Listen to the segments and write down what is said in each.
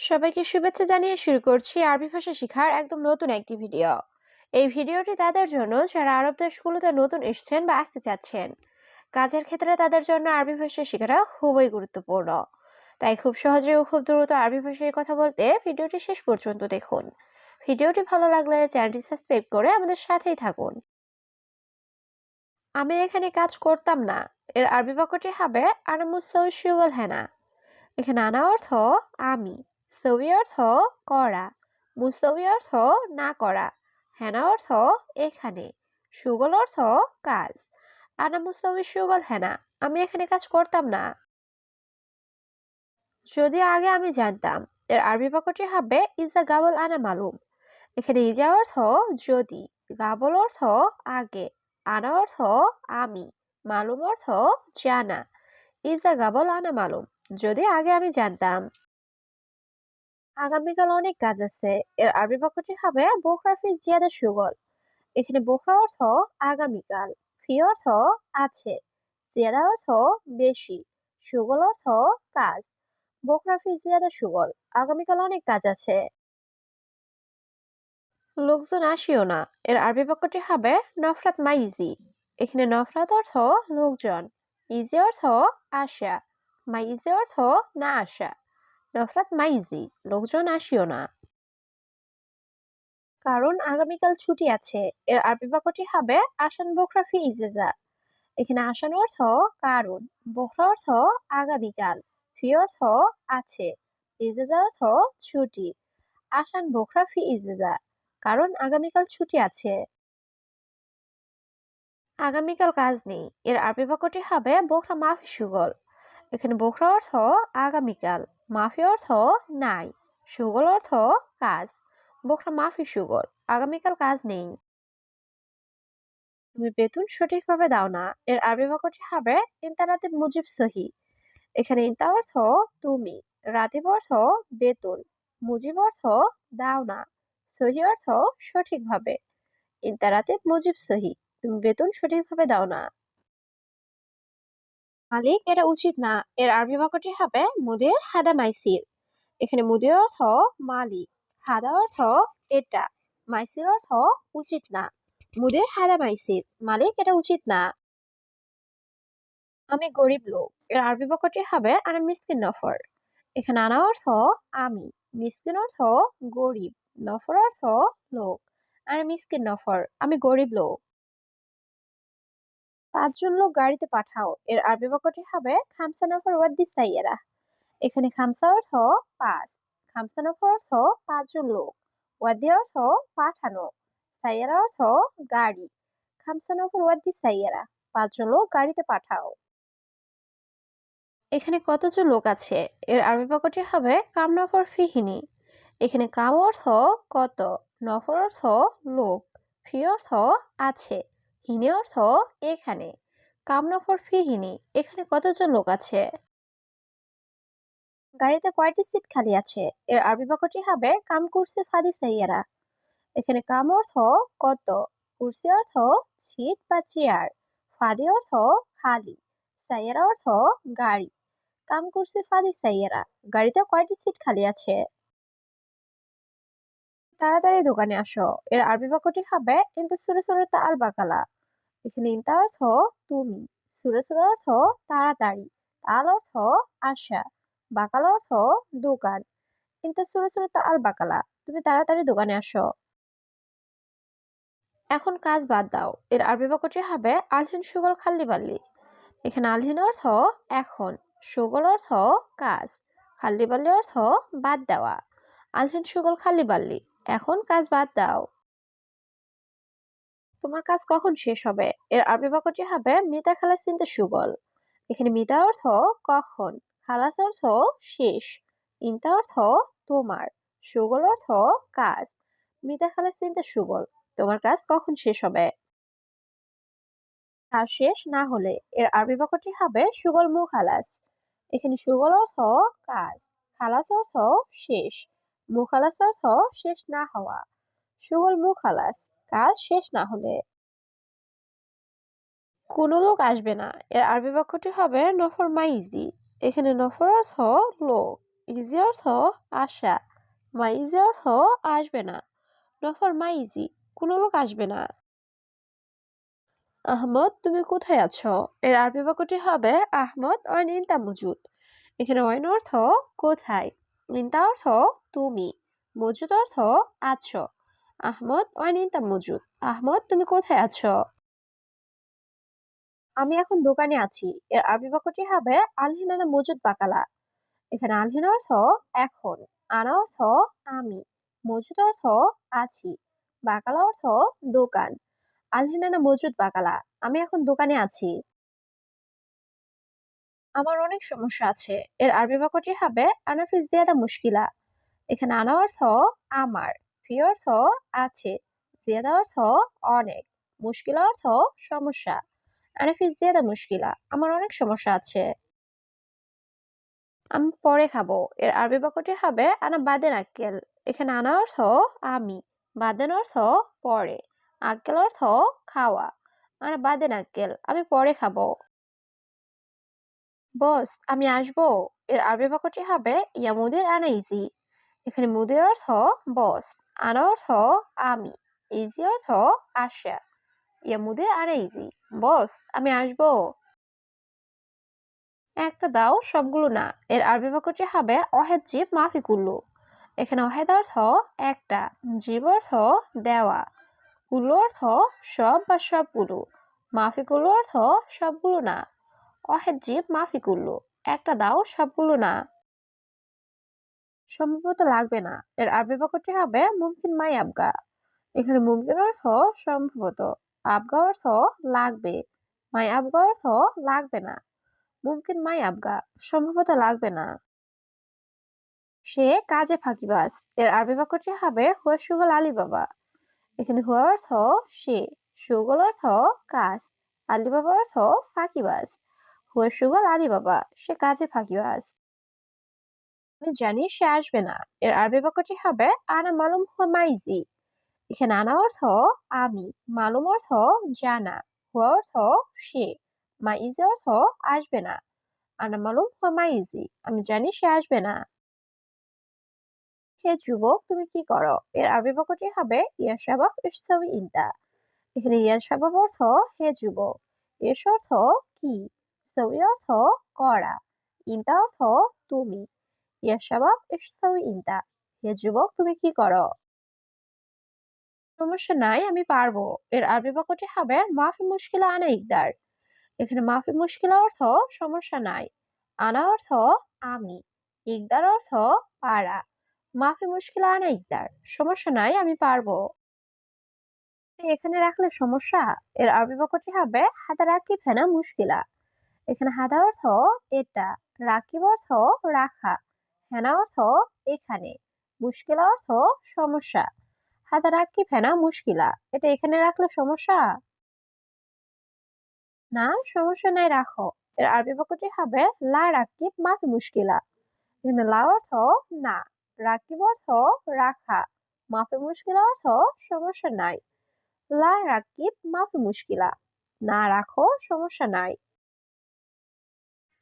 সবাইকে শুভেচ্ছা জানিয়ে শুরু করছি আরবি ভাষা শেখার একদম নতুন একটি ভিডিও। এই ভিডিওটি তাদের জন্য যারা আরব দেশগুলোতে নতুন এসেছেন বা আসতে চাচ্ছেন। কাজের ক্ষেত্রে তাদের জন্য আরবি ভাষা শেখাটা খুবই গুরুত্বপূর্ণ। তাই খুব সহজে ও খুব দ্রুত আরবি ভাষায় কথা বলতে ভিডিওটি শেষ পর্যন্ত দেখুন। ভিডিওটি ভালো লাগলে চ্যানেলটি সাবস্ক্রাইব করে আমাদের সাথেই থাকুন। আমি এখানে কাজ করতাম না, এর আরবি বাক্যটি হবে আনা মুসাউশিউল হেনা। এখানে আনা অর্থ আমি, সবি অর্থ করা, মুস্তবি অর্থ না করা, হেনা অর্থ এখানে, সুগল অর্থ কাজ। আনা মুস্তবি সুগল হেনা, আমি এখানে কাজ করতাম না। যদি আগে আমি জানতাম, এর আরবি বাক্যটি হবে ইজা গাবল আনা মালুম। এখানে ইজা অর্থ যদি, গাবল অর্থ আগে, আনা অর্থ আমি, মালুম অর্থ জানা। ইজা গাবল আনা মালুম, যদি আগে আমি জানতাম। আগামীকাল অনেক কাজ আছে, এর আরবি বাক্যটি হবে বোকরা ফি জিয়াদা সুগল। এখানে বোকরা অর্থ আগামীকাল, ফি অর্থ আছে, জিয়াদা অর্থ বেশি, সুগল অর্থ কাজ। বোকরা ফি জিয়াদা সুগল, আগামীকাল অনেক কাজ আছে। লোকজন আসিও না, এর আরবি বাক্যটি হবে নফরাত মাইজি। এখানে নফরাত অর্থ লোকজন, ইজি অর্থ আসা, মাইজি অর্থ না আসা। নফরাত মাইজি, লোকজন আসিও না। কারণ আগামীকাল ছুটি আছে, এর আরবি বাক্যটি হবে আসান বোকরা ফি ইজেজা। এখানে আসান অর্থ কারণ, বোকরা অর্থ আগামীকাল, ফি অর্থ আছে, ইজেজা অর্থ ছুটি। আসান বোকরা ফি ইজেজা, কারণ আগামীকাল ছুটি আছে। আগামীকাল কাজ নেই, এর আরবি বাক্যটি হবে বোকরা মাফি সুগল। এখানে বোকরা অর্থ আগামীকাল, মাফি অর্থ নাই, সুগল অর্থ কাজ। বোকরা মাফি সুগল, আগামীকাল কাজ নেই। তুমি বেতন সঠিকভাবে দাও না, এর আরবি বাক্যটি হবে ইনতা রাতিব মুজিব সহি। এখানে ইনতা অর্থ তুমি, রাতিব অর্থ বেতন, মুজিব অর্থ দাও না, সহি অর্থ সঠিকভাবে। ইনতা রাতিব মুজিব সহি, তুমি বেতন সঠিকভাবে দাও না। মালিক এটা উচিত না, এর আরবি বাক্যটি হবে মুদির হাদা মাইসির। এখানে মুদির অর্থ মালিক, হাদা অর্থ এটা, মাইসির অর্থ উচিত না। মুদির হাদা মাইসির, মালিক এটা উচিত না। আমি গরিব লোক, এর আরবি বাক্যটি হবে আনা মিসকিন নফর। এখানে আনা অর্থ আমি, মিসকিন অর্থ গরিব, নফর অর্থ লোক। আনা মিসকিন নফর, আমি গরিব লোক। 5 জন লোক গাড়িতে পাঠাও, এর আরবি বাক্যটি হবে খামসা নফর ওয়াদ্দি সাইয়ারা। এখানে খামসা অর্থ 5, খামসা নফর অর্থ 5 জন লোক, ওয়াদ্দি অর্থ পাঠানো, সাইয়ারা অর্থ গাড়ি। খামসা নফর ওয়াদ্দি সাইয়ারা, 5 জন লোক গাড়িতে পাঠাও। এখানে কতজন লোক আছে, এর আরবি বাক্যটি হবে কাম নফর ফিহিনি। এখানে কাম অর্থ কত, নফর অর্থ লোক, ফি অর্থ আছে, হিনি অর্থ এখানে। কাম নফর ফিহিনি, এখানে কতজন লোক আছে। গাড়িতে কয়টি সিট খালি আছে, এর আরবি বাক্যটি হবে কাম কুরসি ফাদি সাইয়ারা। এখানে কাম অর্থ কত, কুরসি অর্থ সিট বা চেয়ার, ফাদি অর্থ খালি, সাইয়ারা অর্থ গাড়ি। কাম কুরসি ফাদি সাইয়ারা, গাড়িতে কয়টি সিট খালি আছে। তাড়াতাড়ি দোকানে আসো, এর আরবি বাক্যটি হবে ইনতা সুরে সুরে আল বাকালা। এখানে ইনতা অর্থ তুমি, সুরে সুরে অর্থ তাড়াতাড়ি, তাল অর্থ আসা, বাকালা অর্থ দোকান। ইনতা সুরে সুরে আল বাকালা, তুমি তাড়াতাড়ি দোকানে আসো। এখন কাজ বাদ দাও, এর আরবি বাক্যটি হবে আলহিন সুগল খাল্লি বাল্লি। এখানে আলহিন অর্থ এখন, সুগল অর্থ কাজ, খাল্লি বাল্লি অর্থ বাদ দেওয়া। আলহিন সুগল খাল্লি বাল্লি, এখন কাজ বাদ দাও। তোমার কাজ কখন শেষ হবে, এর আরবি বাক্যটি হবে মিতা খালাস তিনতে সুগল। এখানে মিতা অর্থ কখন, খালাস অর্থ শেষ, ইনতা অর্থ তোমার, সুগল অর্থ কাজ। মিতা খালাস তিনতে সুগল, তোমার কাজ কখন শেষ হবে। কাজ শেষ না হলে, এর আরবি বাক্যটি হবে সুগল মু খালাস। এখানে সুগল অর্থ কাজ, খালাস অর্থ শেষ, মু খালাস অর্থ শেষ না হওয়া। সুগল মু খালাস, কাজ শেষ না হলে। কোনো লোক আসবে না, এর আরবি বাক্যটি হবে নফর মাইজি। এখানে নফর অর্থ লোক, ইজি অর্থ আসা, মাইজি অর্থ আসবে না। নফর মাইজি, কোনো লোক আসবে না। আহমদ, তুমি কোথায় আছো? এর আরবি বাক্যটি হবে আহমদ অয়ন ইনতা মজুদ। এখানে অয়ন অর্থ কোথায়, ইনতা অর্থ তুমি, মজুদ অর্থ আছো। আহমদ অয়ন ইনতা মজুদ। আহমদ, তুমি কোথায় আছো? আমি এখন দোকানে আছি। এর আরবি বাক্যটি হবে আলহিনানা মজুদ বাকালা। এখানে আলহিন অর্থ এখন, আনা অর্থ আমি, মজুদ অর্থ আছি, বাকালা অর্থ দোকান। আলহিনানা মজুদ বাকালা, আমি এখন দোকানে আছি। আমার অনেক সমস্যা আছে। এর আরবি বাক্যটি হবে আনা ফি জিয়াদা মুশকিলা। এখানে আনা অর্থ আমার, ফি অর্থ আছে, জিয়াদা অর্থ অনেক, মুশকিলা অর্থ সমস্যা। আনা ফি জিয়াদা মুশকিলা, আমার অনেক সমস্যা আছে। আমি পরে খাবো। এর আরবি বাক্যটি হবে আনা বাদেন আক্কেল। এখানে আনা অর্থ আমি, বাদেন অর্থ পরে, আক্কেল অর্থ খাওয়া। আনা বাদেন আক্কেল, আমি পরে খাবো। বস, আমি আসবো। এর আরবি বাক্যটি হবে ইয়া মুদির আনা ইজি। এখানে মুদির অর্থ বস, আনা অর্থ আমি, ইজি অর্থ আসা। ইয়া মুদির আনা ইজি, বস আমি আসবো। একটা দাও, সবগুলো না। এর আরবি বাক্যটি হবে অহেদ জিব মাফি কুল্লু। এখানে অহেদ অর্থ একটা, জীব অর্থ দেওয়া, কুল্লু অর্থ সব বা সবগুলো, মাফি কুল্লু অর্থ সবগুলো না। অহেদ জিব মাফি কুল্লু, একটা দাও, সবগুলো না। সম্ভবত লাগবে না। এর আরবি বাক্যটি হবে মুমকিন মাই আবগা। এখানে মুমকিন অর্থ সম্ভবত, আবগা অর্থ লাগবে, মাই আবগা অর্থ লাগবে না। মুমকিন মাই আবগা, সম্ভবত লাগবে না। সে কাজে ফাঁকিবাজ। এর আরবি বাক্যটি হবে হুয়া সুগল আলী বাবা। এখানে হুয়া অর্থ সে, সুগল অর্থ কাজ, আলী বাবা অর্থ ফাঁকিবাজ। হুয়া সুগল আলী বাবা, সে কাজে ফাঁকিবাজ। আমি জানি সে আসবে না। এর আরবি বাক্যটি হবে আনা মালুম হুয়া মাইজি। এখানে আনা অর্থ আমি, মালুম অর্থ জানা, হুয়া অর্থ সে, মাইজি অর্থ আসবে না। আনা মালুম হুয়া মাইজি, আমি জানি সে আসবে না। হে যুবক, তুমি কি করো? এর আরবি বাক্যটি হবে ইয়া শাবাব ইসসাউই ইনতা। এখানে ইয়া শাবাব অর্থ হে যুবক, এস অর্থ কি, সউই অর্থ করা, ইনতা অর্থ তুমি। ইয়া শাবাব ইসসাউই ইনতা, হে যুবক তুমি কি করো? সমস্যা নাই, আমি পারবো। এর আরবি বাক্যটি হবে মাফি মুশকিলা আনা ইকদার। এখানে মাফি মুশকিলা অর্থ সমস্যা নাই, আনা অর্থ আমি, ইকদার অর্থ পারা। মাফি মুশকিলা আনা ইকদার, সমস্যা নাই, আমি পারবো। এখানে রাখলে সমস্যা। এর আরবি বাক্যটি হবে হাদা রাকিব হেনা মুশকিলা। এখানে হাদা অর্থ এটা, রাকিব অর্থ রাখা, হেনা অর্থ এখানে, মুশকিলা অর্থ সমস্যা। হাদা রাকিব হেনা মুশকিলা, এটা এখানে রাখলে সমস্যা। না, সমস্যা নাই, রাখো। এর আরবি বাক্যটি হবে লা রাকিব মাফি মুশকিলা। এখানে লা অর্থ না, রাকিব অর্থ রাখা, মাফি মুশকিলা অর্থ সমস্যা নাই। লা রাকিব মাফি মুশকিলা, না রাখো, সমস্যা নাই।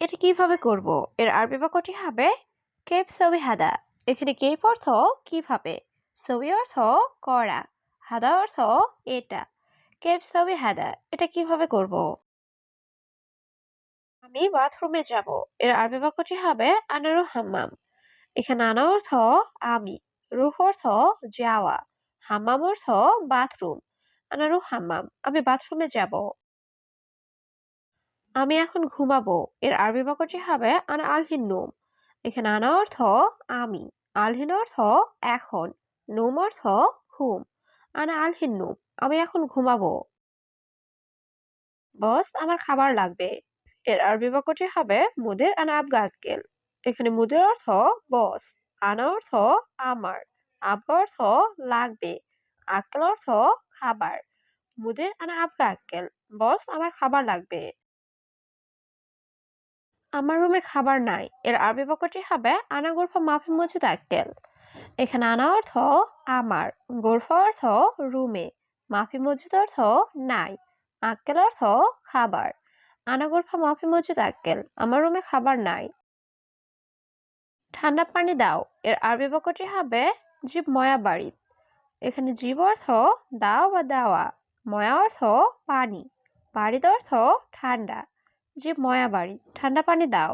এটা কিভাবে করব? এর আরবি বাক্যটি হবে কেপ সবি হাদা। এখানে কেপ অর্থ কিভাবে, সবি অর্থ করা, হাদা অর্থ এটা। কেপ সবি হাদা, এটা কিভাবে করব? আমি বাথরুমে যাব। এর আরবি বাক্যটি হবে আনারু হাম্মাম। এখানে আনা অর্থ আমি, রুহ অর্থ যাওয়া, হাম্মাম অর্থ বাথরুম। আনারু হাম্মাম, আমি বাথরুমে যাব। আমি এখন ঘুমাবো। এর আরবি বাক্যটি হবে আনা আলহিন নুম। এখানে আনা অর্থ আমি, আলহিন অর্থ এখন, নুম অর্থ ঘুম। আনা আলহিন নুম, আমি এখন ঘুমাবো। বস, আমার খাবার লাগবে। এর আরবি বাক্যটি হবে মুদির আনা আবগা আক্কেল। এখানে মুদির অর্থ বস, আনা অর্থ আমার, আবগা অর্থ লাগবে, আক্কেল অর্থ খাবার। মুদির আনা আবগা আক্কেল, বস আমার খাবার লাগবে। আমার রুমে খাবার নাই। এর আরবি বাক্যটি হবে আনা গোরফা মাফি মজুদ আক্কেল। এখানে আনা অর্থ আমার, গোরফা অর্থ রুমে, মাফি মজুদ অর্থ নাই, আক্কেল অর্থ খাবার। আনা গোরফা মাফি মজুদ আক্কেল, আমার রুমে খাবার নাই। ঠান্ডা পানি দাও এর আরবি বাক্যটি হবে জিব ময়া বাড়িত। এখানে জিব অর্থ দাও বা দেওয়া, ময়া অর্থ পানি, বাড়িত অর্থ ঠান্ডা। জিব ময়া বাড়িত ঠান্ডা পানি দাও।